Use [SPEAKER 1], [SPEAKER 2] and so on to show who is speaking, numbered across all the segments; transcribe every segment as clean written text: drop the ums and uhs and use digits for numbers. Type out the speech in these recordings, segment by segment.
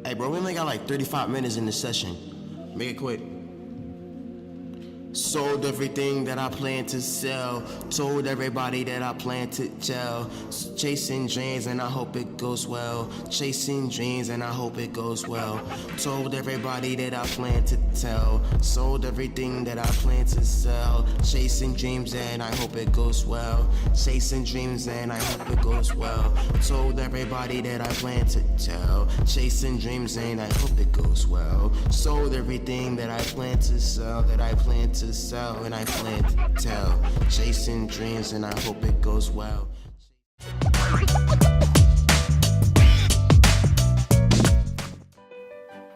[SPEAKER 1] Hey, bro, we only got like 35 minutes in this session. Make it quick. Sold everything that I plan to sell. Told everybody that I plan to tell. Chasing dreams and I hope it goes well. Chasing dreams and I hope it goes well. Told everybody that I plan to tell. Sold everything that I plan to sell. Chasing dreams and I hope it goes well. Chasing dreams and I hope it goes well. Told everybody that I plan to tell. Chasing dreams and I hope it goes well. Sold everything that I plan to sell. That I plan to sell and I plan to tell. Chasing dreams and I hope it goes well.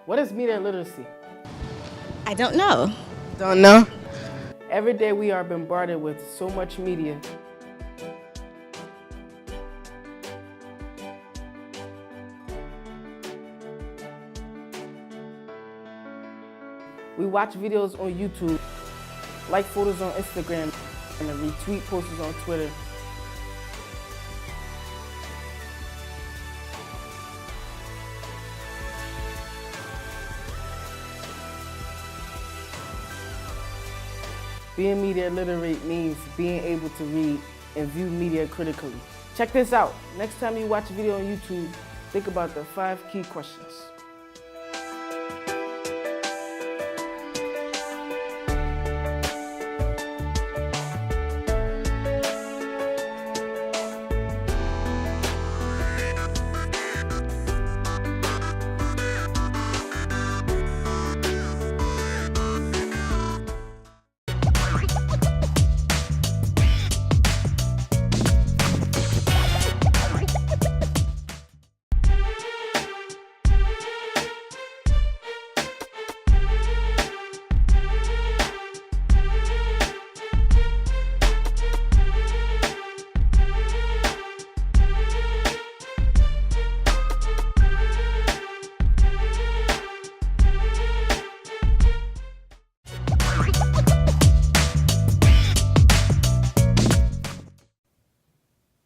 [SPEAKER 2] What is media literacy?
[SPEAKER 3] I don't know.
[SPEAKER 2] Don't know? Every day we are bombarded with so much media. We watch videos on YouTube, like photos on Instagram, and retweet posts on Twitter. Being media literate means being able to read and view media critically. Check this out. Next time you watch a video on YouTube, think about the 5 key questions.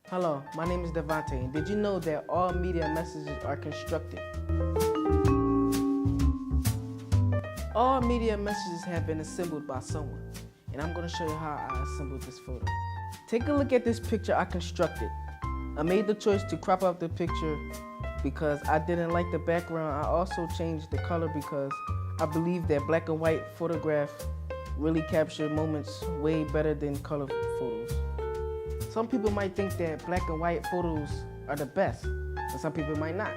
[SPEAKER 2] Hello, my name is Devante, and did you know that all media messages are constructed? All media messages have been assembled by someone, and I'm going to show you how I assembled this photo. Take a look at this picture I constructed. I made the choice to crop out the picture because I didn't like the background. I also changed the color because I believe that black and white photograph really capture moments way better than color photos. Some people might think that black and white photos are the best, and some people might not.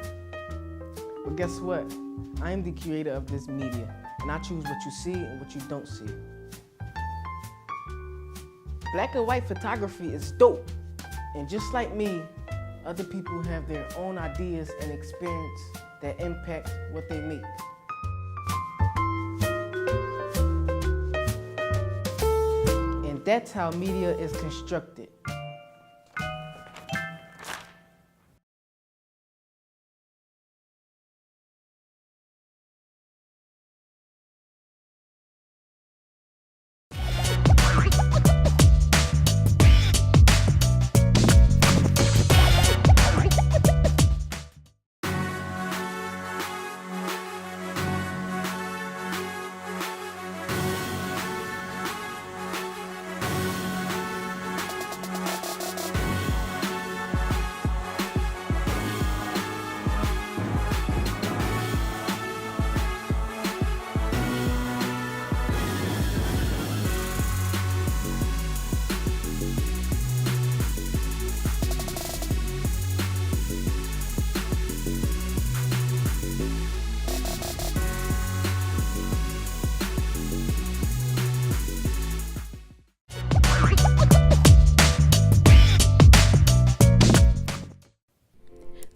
[SPEAKER 2] But guess what? I am the creator of this media, and I choose what you see and what you don't see. Black and white photography is dope, and just like me, other people have their own ideas and experience that impact what they make. And that's how media is constructed.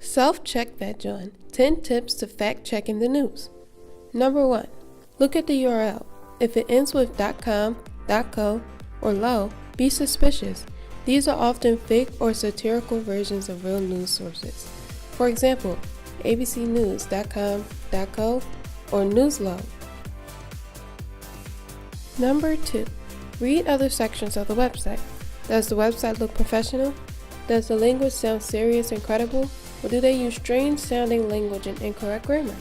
[SPEAKER 4] Self-check that, John. 10 tips to fact-checking the news. Number 1. Look at the URL. If it ends with .com, .co, or .lo, be suspicious. These are often fake or satirical versions of real news sources. For example, abcnews.com, .co, or Newslo. Number 2. Read other sections of the website. Does the website look professional? Does the language sound serious and credible? Or do they use strange sounding language and incorrect grammar?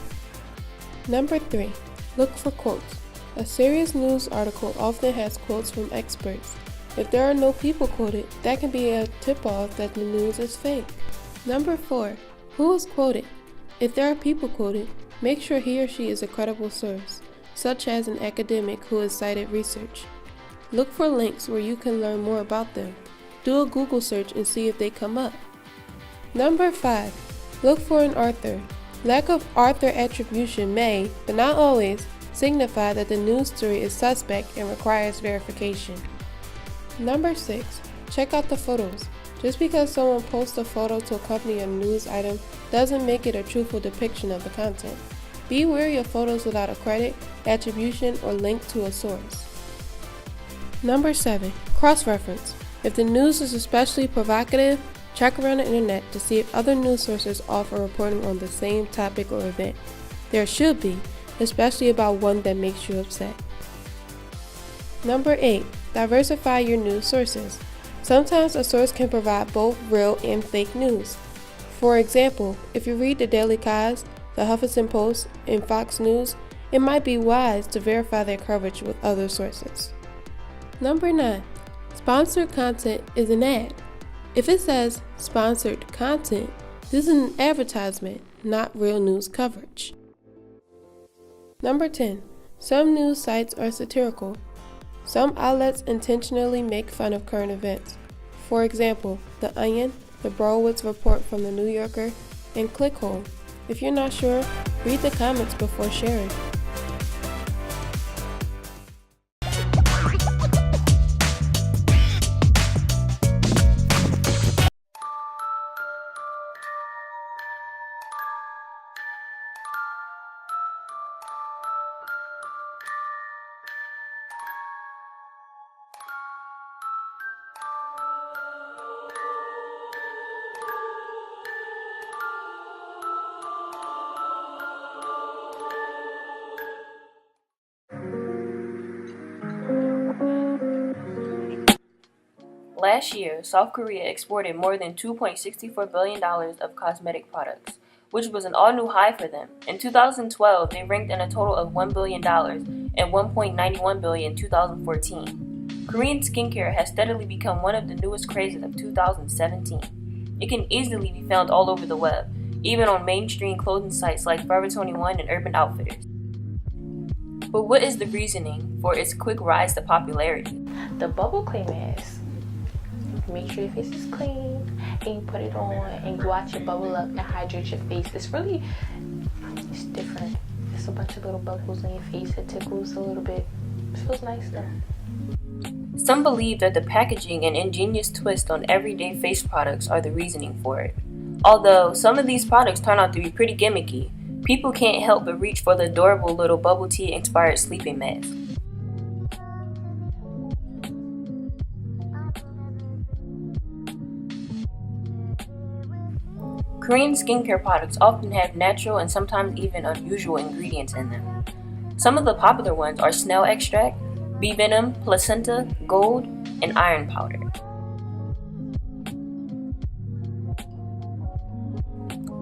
[SPEAKER 4] Number 3. Look for quotes. A serious news article often has quotes from experts. If there are no people quoted, that can be a tip-off that the news is fake. Number 4. Who is quoted? If there are people quoted, make sure he or she is a credible source, such as an academic who has cited research. Look for links where you can learn more about them. Do a Google search and see if they come up. Number 5. Look for an author. Lack of author attribution may, but not always, signify that the news story is suspect and requires verification. Number 6. Check out the photos. Just because someone posts a photo to accompany a news item doesn't make it a truthful depiction of the content. Be wary of photos without a credit, attribution, or link to a source. Number 7. Cross-reference. If the news is especially provocative, check around the internet to see if other news sources offer reporting on the same topic or event. There should be, especially about one that makes you upset. Number 8. Diversify your news sources. Sometimes a source can provide both real and fake news. For example, if you read the Daily Kos, the Huffington Post, and Fox News, it might be wise to verify their coverage with other sources. Number 9. Sponsored content is an ad. If it says sponsored content, this is an advertisement, not real news coverage. Number 10. Some news sites are satirical. Some outlets intentionally make fun of current events. For example, The Onion, the Browitz Report from The New Yorker, and Clickhole. If you're not sure, read the comments before sharing.
[SPEAKER 5] Last year, South Korea exported more than $2.64 billion of cosmetic products, which was an all-new high for them. In 2012, they ranked in a total of $1 billion and $1.91 billion in 2014. Korean skincare has steadily become one of the newest crazes of 2017. It can easily be found all over the web, even on mainstream clothing sites like Forever 21 and Urban Outfitters. But what is the reasoning for its quick rise to popularity?
[SPEAKER 6] The bubble clay mask. Make sure your face is clean and you put it on and you watch it bubble up and hydrate your face. It's different. It's a bunch of little bubbles in your face. It tickles a little bit. It feels nice though.
[SPEAKER 5] Some believe that the packaging and ingenious twist on everyday face products are the reasoning for it. Although some of these products turn out to be pretty gimmicky, people can't help but reach for the adorable little bubble tea inspired sleeping mask. Korean skincare products often have natural and sometimes even unusual ingredients in them. Some of the popular ones are snail extract, bee venom, placenta, gold, and iron powder.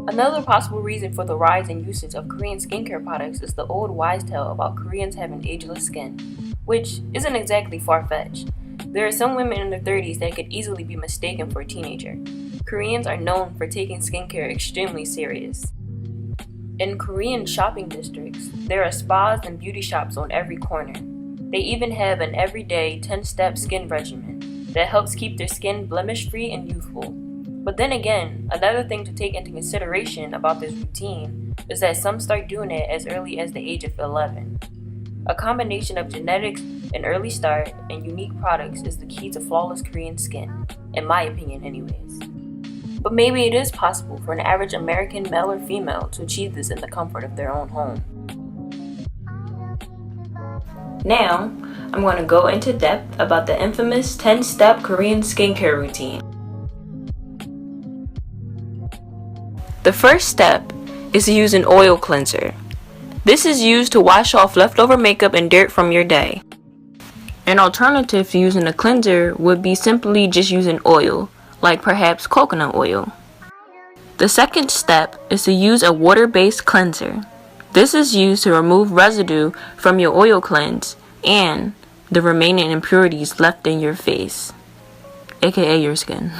[SPEAKER 5] Another possible reason for the rise in usage of Korean skincare products is the old wise tale about Koreans having ageless skin, which isn't exactly far-fetched. There are some women in their 30s that could easily be mistaken for a teenager. Koreans are known for taking skincare extremely serious. In Korean shopping districts, there are spas and beauty shops on every corner. They even have an everyday 10-step skin regimen that helps keep their skin blemish-free and youthful. But then again, another thing to take into consideration about this routine is that some start doing it as early as the age of 11. A combination of genetics, an early start, and unique products is the key to flawless Korean skin, in my opinion anyways. But maybe it is possible for an average American male or female to achieve this in the comfort of their own home. Now, I'm going to go into depth about the infamous 10-step Korean skincare routine. The first step is to use an oil cleanser. This is used to wash off leftover makeup and dirt from your day. An alternative to using a cleanser would be simply just using oil, like perhaps coconut oil. The second step is to use a water-based cleanser. This is used to remove residue from your oil cleanse and the remaining impurities left in your face, aka your skin.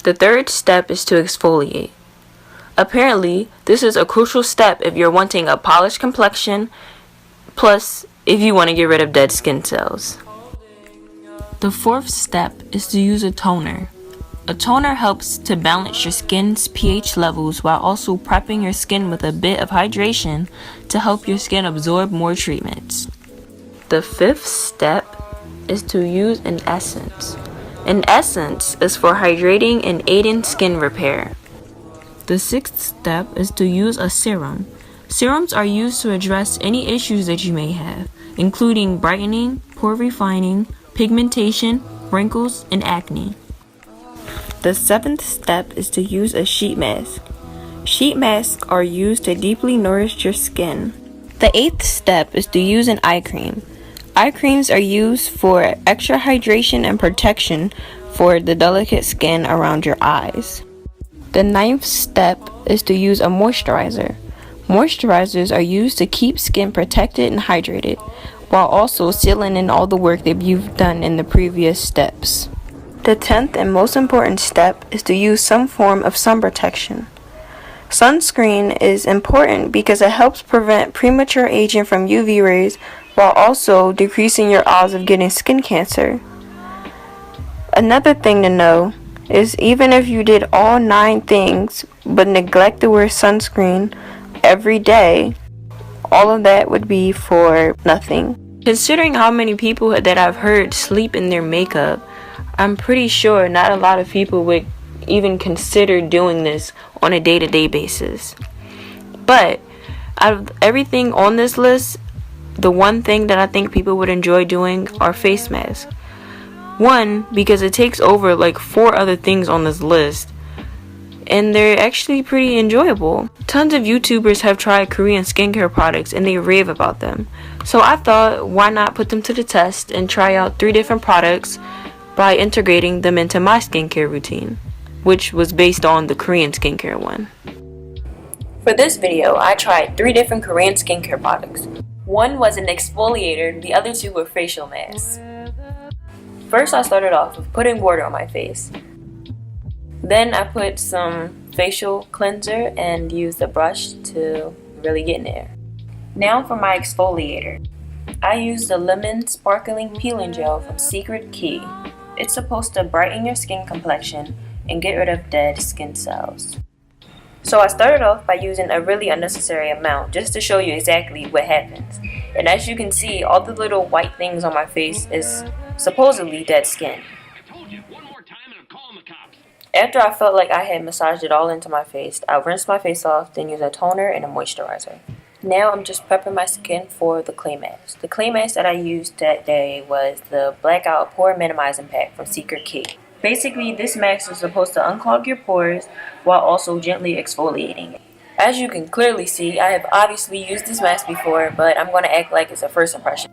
[SPEAKER 5] The third step is to exfoliate. Apparently, this is a crucial step if you're wanting a polished complexion, plus if you want to get rid of dead skin cells. The fourth step is to use a toner. A toner helps to balance your skin's pH levels while also prepping your skin with a bit of hydration to help your skin absorb more treatments. The fifth step is to use an essence. An essence is for hydrating and aiding skin repair. The sixth step is to use a serum. Serums are used to address any issues that you may have, including brightening, pore refining, pigmentation, wrinkles, and acne. The seventh step is to use a sheet mask. Sheet masks are used to deeply nourish your skin. The eighth step is to use an eye cream. Eye creams are used for extra hydration and protection for the delicate skin around your eyes. The ninth step is to use a moisturizer. Moisturizers are used to keep skin protected and hydrated, while also sealing in all the work that you've done in the previous steps. The 10th and most important step is to use some form of sun protection. Sunscreen is important because it helps prevent premature aging from UV rays while also decreasing your odds of getting skin cancer. Another thing to know is even if you did all 9 things but neglect to wear sunscreen every day, all of that would be for nothing. Considering how many people that I've heard sleep in their makeup, I'm pretty sure not a lot of people would even consider doing this on a day-to-day basis. But out of everything on this list, the one thing that I think people would enjoy doing are face masks. One, because it takes over like 4 other things on this list, and they're actually pretty enjoyable. Tons of YouTubers have tried Korean skincare products and they rave about them. So I thought, why not put them to the test and try out 3 different products by integrating them into my skincare routine, which was based on the Korean skincare one. For this video, I tried 3 different Korean skincare products. One was an exfoliator, the other 2 were facial masks. First, I started off with putting water on my face. Then I put some facial cleanser and used a brush to really get in there. Now for my exfoliator. I used the lemon sparkling peeling gel from Secret Key. It's supposed to brighten your skin complexion and get rid of dead skin cells. So I started off by using a really unnecessary amount just to show you exactly what happens. And as you can see, all the little white things on my face is supposedly dead skin. After I felt like I had massaged it all into my face, I rinsed my face off, then used a toner and a moisturizer. Now I'm just prepping my skin for the clay mask. The clay mask that I used that day was the Blackout Pore Minimizing Pack from Secret Key. Basically, this mask is supposed to unclog your pores while also gently exfoliating. As you can clearly see, I have obviously used this mask before, but I'm going to act like it's a first impression.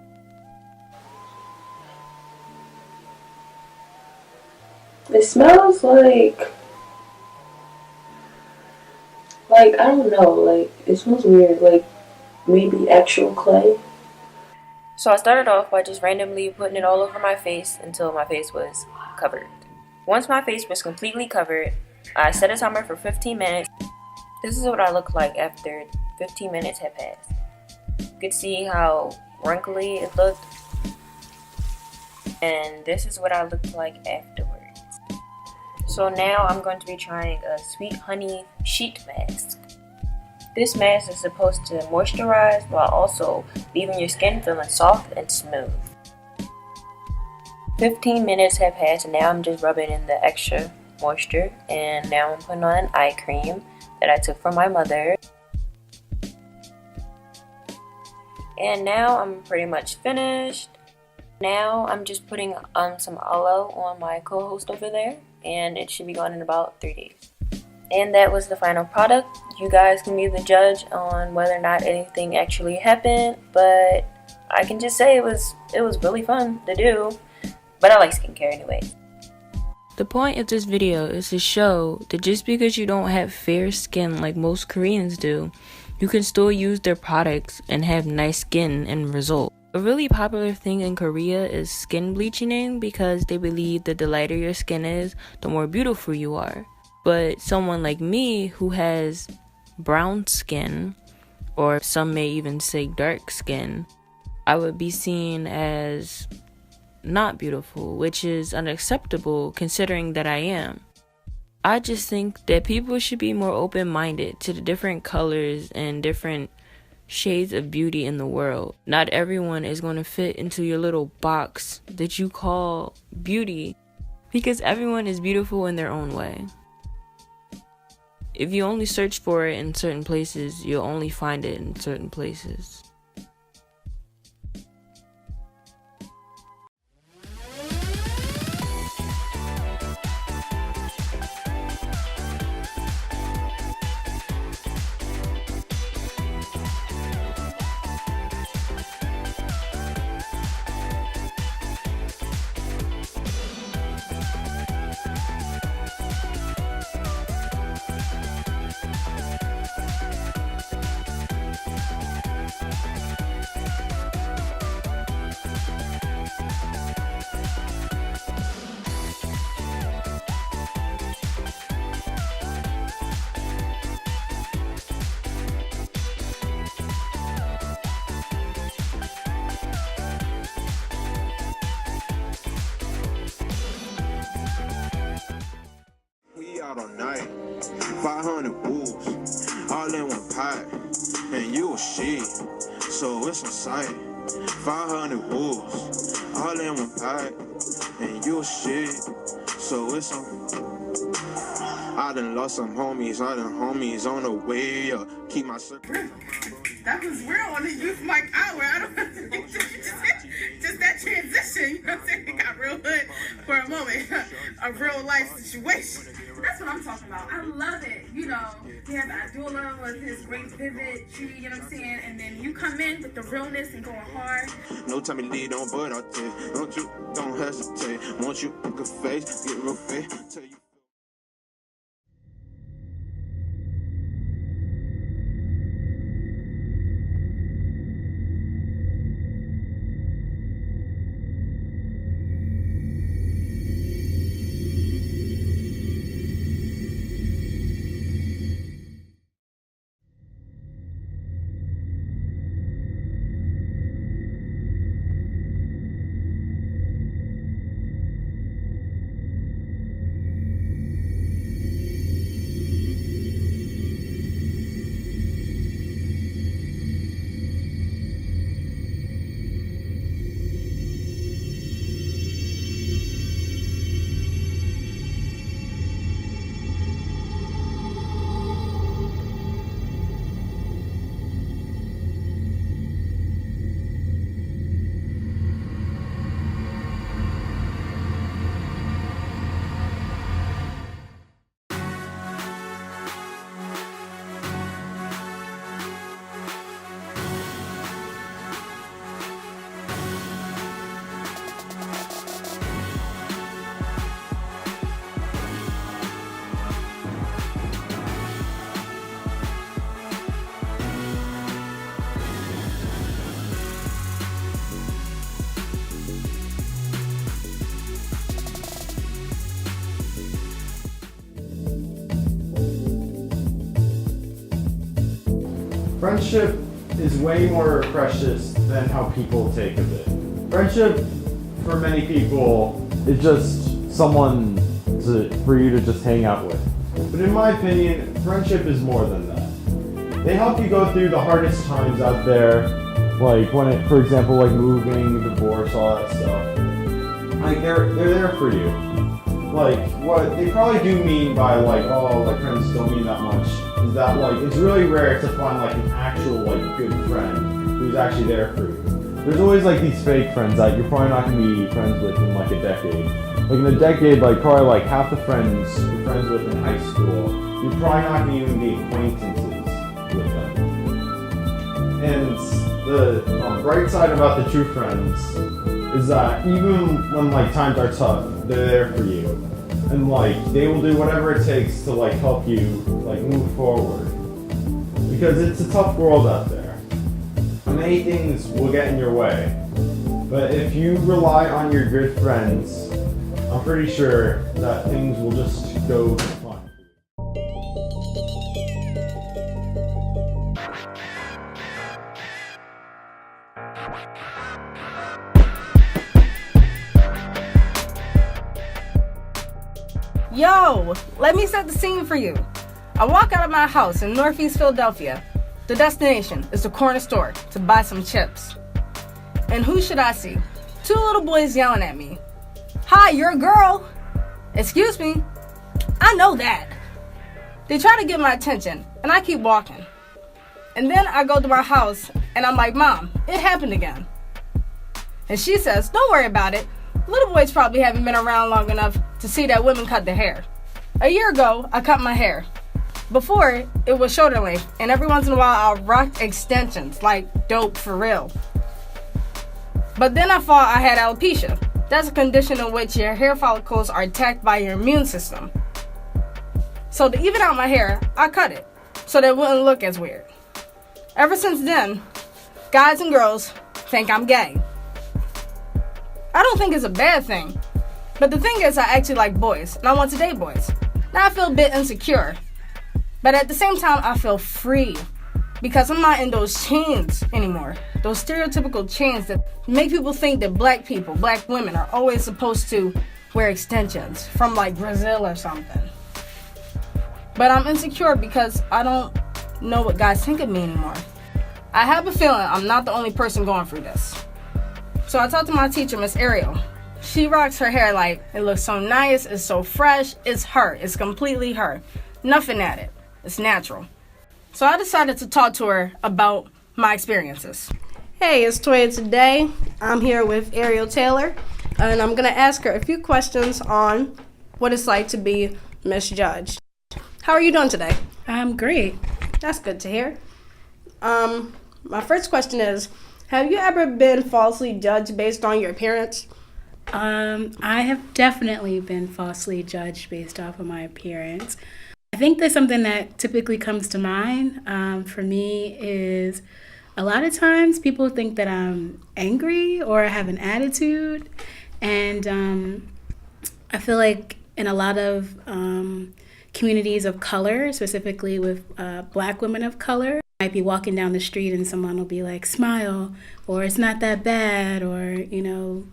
[SPEAKER 6] It smells like I don't know, like it smells weird, like maybe actual clay.
[SPEAKER 5] So I started off by just randomly putting it all over my face until my face was covered. Once my face was completely covered, I set a timer for 15 minutes. This is what I look like after 15 minutes had passed. You could see how wrinkly it looked. And this is what I looked like afterwards. So now I'm going to be trying a sweet honey sheet mask. This mask is supposed to moisturize while also leaving your skin feeling soft and smooth. 15 minutes have passed and now I'm just rubbing in the extra moisture, and now I'm putting on an eye cream that I took from my mother. And now I'm pretty much finished. Now I'm just putting some aloe on my co-host over there, and it should be gone in about 3 days. And that was the final product. You guys can be the judge on whether or not anything actually happened, but I can just say it was really fun to do. But I like skincare anyway. The point of this video is to show that just because you don't have fair skin like most Koreans do, you can still use their products and have nice skin and result. A really popular thing in Korea is skin bleaching because they believe that the lighter your skin is, the more beautiful you are. But someone like me who has brown skin, or some may even say dark skin, I would be seen as not beautiful, which is unacceptable considering that I am. I just think that people should be more open-minded to the different colors and different shades of beauty in the world. Not everyone is going to fit into your little box that you call beauty, because everyone is beautiful in their own way. If you only search for it in certain places, you'll only find it in certain places.
[SPEAKER 7] Out all night, 500 bulls, all in one pot, and you a shit, so it's on sight. 500 bulls, all in one pot, and you a shit, so it's on. I done lost some homies, on the way up. Keep my circle.
[SPEAKER 8] That was real on the Youth Mic Hour. I don't just that transition, you know what I'm saying? It got real hood for a moment. A real life situation. That's what I'm talking about. I love it. You know, we have Abdullah with his great vivid tree, you know what I'm saying? And then you come in with the realness and going hard.
[SPEAKER 7] No time to lead on, but I'll tell you, don't hesitate. Want you pick a face, get real fit, tell you.
[SPEAKER 9] Friendship is way more precious than how people take of it. Friendship, for many people, is just someone for you to just hang out with. But in my opinion, friendship is more than that. They help you go through the hardest times out there, like for example, like moving, divorce, all that stuff. Like they're there for you. Like what they probably do mean by like, oh, like friends don't mean that much, is that like it's really rare to find like an actual like good friend who's actually there for you. There's always like these fake friends that you're probably not gonna be friends with in like a decade. Like in a decade, like probably like half the friends you're friends with in high school, you're probably not gonna even be acquaintances with them. And the bright side about the true friends is that even when like times are tough, they're there for you, and like they will do whatever it takes to like help you like move forward. because it's a tough world out there. Many things will get in your way, but if you rely on your good friends, I'm pretty sure that things will just go fine.
[SPEAKER 10] Yo, let me set the scene for you. I walk out of my house in Northeast Philadelphia. The destination is the corner store to buy some chips. And who should I see? Two little boys yelling at me. Hi, you're a girl. Excuse me. I know that. They try to get my attention, and I keep walking. And then I go to my house, and I'm like, Mom, it happened again. And she says, don't worry about it. Little boys probably haven't been around long enough to see that women cut their hair. A year ago, I cut my hair. Before, it was shoulder length, and every once in a while, I rocked extensions, like dope for real. But then I thought I had alopecia. That's a condition in which your hair follicles are attacked by your immune system. So to even out my hair, I cut it, so that it wouldn't look as weird. Ever since then, guys and girls think I'm gay. I don't think it's a bad thing, but the thing is I actually like boys, and I want to date boys. Now I feel a bit insecure, but at the same time I feel free, because I'm not in those chains anymore. Those stereotypical chains that make people think that black people, black women, are always supposed to wear extensions from like Brazil or something. But I'm insecure because I don't know what guys think of me anymore. I have a feeling I'm not the only person going through this. So I talked to my teacher, Miss Ariel. She rocks her hair like it looks so nice, it's so fresh, it's her, it's completely her. Nothing added, it's natural. So I decided to talk to her about my experiences. Hey, it's Toya today. I'm here with Ariel Taylor, and I'm gonna ask her a few questions on what it's like to be misjudged. How are you doing today?
[SPEAKER 11] I'm great.
[SPEAKER 10] That's good to hear. My first question is, have you ever been falsely judged based on your appearance?
[SPEAKER 11] I have definitely been falsely judged based off of my appearance. I think that something that typically comes to mind for me is a lot of times people think that I'm angry or have an attitude. And I feel like in a lot of communities of color, specifically with Black women of color, I might be walking down the street and someone will be like, smile, or it's not that bad, or, you know,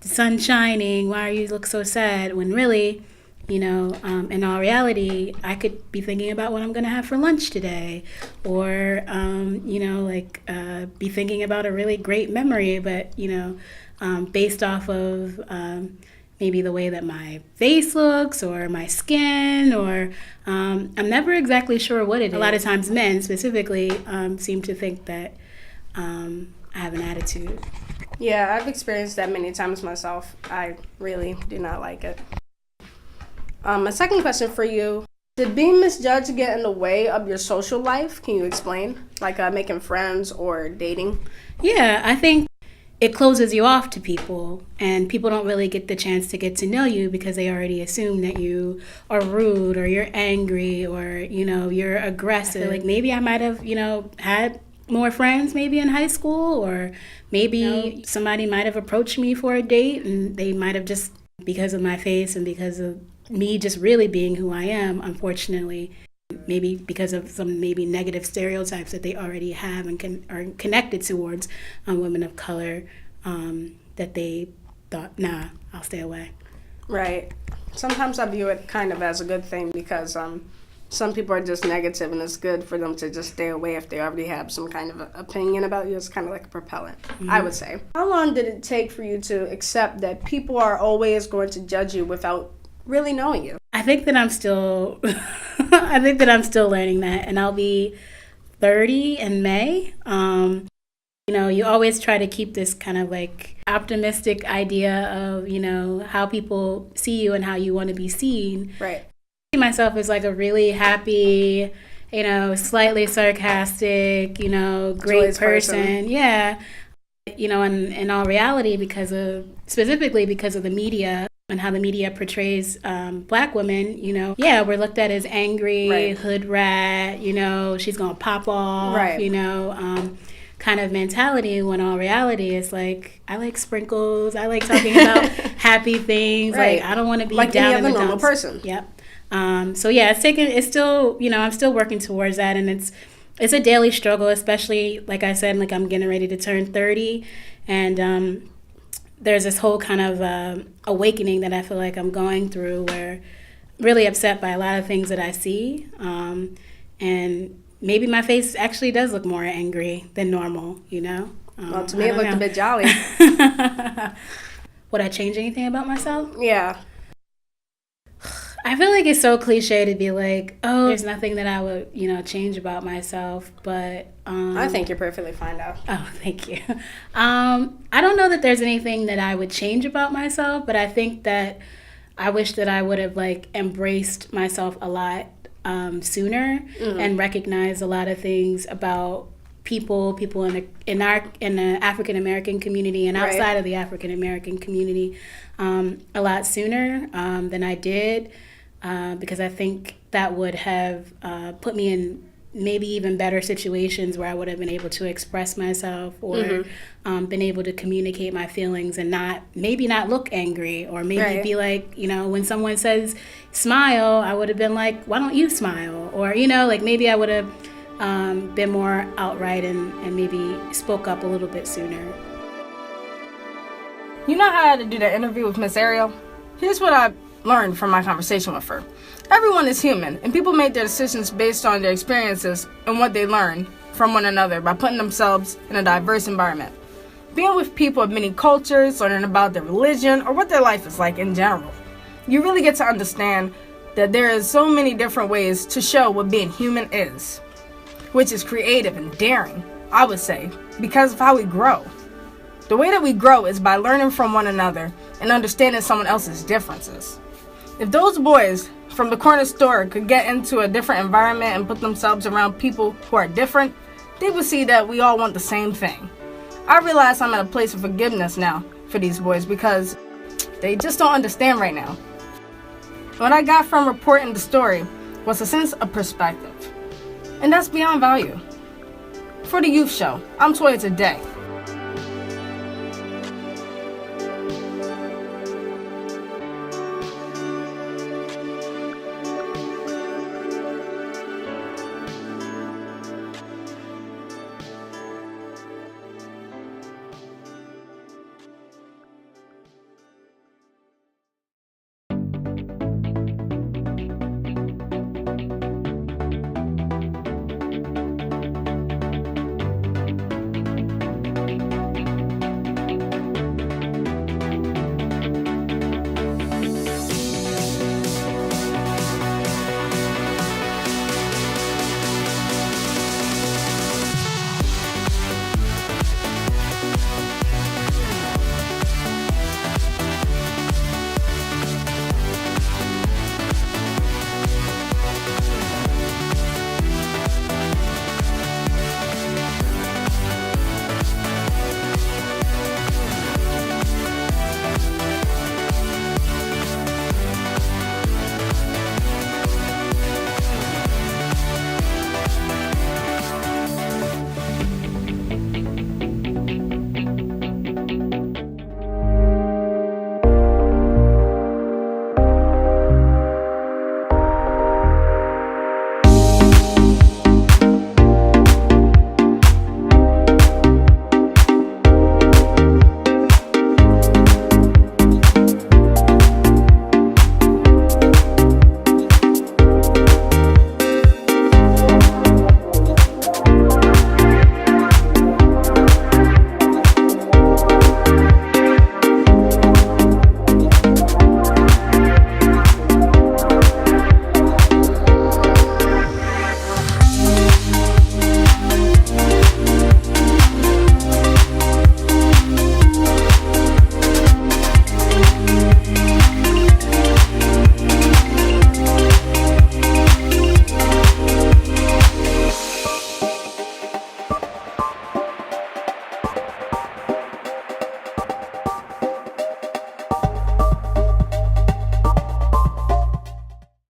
[SPEAKER 11] the sun's shining, why you look so sad? When really, you know, in all reality, I could be thinking about what I'm going to have for lunch today, or, you know, like be thinking about a really great memory, but, you know, based off of maybe the way that my face looks or my skin, or I'm never exactly sure what it is. A lot of times men specifically seem to think that I have an attitude.
[SPEAKER 10] Yeah, I've experienced that many times myself. I really do not like it. My second question for you, did being misjudged get in the way of your social life? Can you explain? Like making friends or dating?
[SPEAKER 11] Yeah, I think it closes you off to people, and people don't really get the chance to get to know you because they already assume that you are rude or you're angry or, you know, you're aggressive. I feel like maybe I might have, you know, had more friends maybe in high school, or maybe somebody might have approached me for a date and they might have just, because of my face and because of me just really being who I am, unfortunately, maybe because of some maybe negative stereotypes that they already have and are connected towards women of color, that they thought, nah, I'll stay away.
[SPEAKER 10] Right. Sometimes I view it kind of as a good thing because some people are just negative, and it's good for them to just stay away if they already have some kind of opinion about you. It's kind of like a propellant, I would say. How long did it take for you to accept that people are always going to judge you without really knowing you?
[SPEAKER 11] I think that I'm still learning that, and I'll be 30 in May. You know, you always try to keep this kind of like optimistic idea of, you know, how people see you and how you want to be seen.
[SPEAKER 10] Right.
[SPEAKER 11] I see myself as like a really happy, you know, slightly sarcastic, you know, great person. Yeah. You know, in all reality, specifically because of the media, and how the media portrays Black women, you know, yeah, we're looked at as angry,
[SPEAKER 10] Right.
[SPEAKER 11] hood rat, you know, she's gonna pop off,
[SPEAKER 10] Right.
[SPEAKER 11] you know, kind of mentality, when all reality is like, I like sprinkles, I like talking about happy things,
[SPEAKER 10] Right.
[SPEAKER 11] like I don't want to be
[SPEAKER 10] Like
[SPEAKER 11] down
[SPEAKER 10] any
[SPEAKER 11] in the
[SPEAKER 10] other normal
[SPEAKER 11] dumps.
[SPEAKER 10] person.
[SPEAKER 11] Yep. So yeah, it's still, you know, I'm still working towards that, and it's a daily struggle, especially, like I said, like I'm getting ready to turn 30, and there's this whole kind of awakening that I feel like I'm going through, where I'm really upset by a lot of things that I see, and maybe my face actually does look more angry than normal, you know?
[SPEAKER 10] Well, to me, it looked a bit jolly.
[SPEAKER 11] Would I change anything about myself?
[SPEAKER 10] Yeah.
[SPEAKER 11] I feel like it's so cliche to be like, oh, there's nothing that I would, you know, change about myself, but
[SPEAKER 10] I think you're perfectly fine now.
[SPEAKER 11] Oh, thank you. I don't know that there's anything that I would change about myself, but I think that I wish that I would have like embraced myself a lot sooner and recognized a lot of things about people in the African American community and outside of the African American community a lot sooner than I did, because I think that would have put me in maybe even better situations where I would have been able to express myself or been able to communicate my feelings and not look angry, or maybe be like, you know, when someone says smile, I would have been like, why don't you smile? Or, you know, like maybe I would have been more outright and maybe spoke up a little bit sooner.
[SPEAKER 10] You know how I had to do that interview with Miss Ariel? Here's what I learned from my conversation with her. Everyone is human, and people make their decisions based on their experiences and what they learn from one another by putting themselves in a diverse environment. Being with people of many cultures, learning about their religion, or what their life is like in general, you really get to understand that there is so many different ways to show what being human is, which is creative and daring, I would say, because of how we grow. The way that we grow is by learning from one another and understanding someone else's differences. If those boys from the corner store could get into a different environment and put themselves around people who are different, they would see that we all want the same thing. I realize I'm at a place of forgiveness now for these boys because they just don't understand right now. What I got from reporting the story was a sense of perspective, and that's beyond value. For the Youth Show, I'm Toya Today.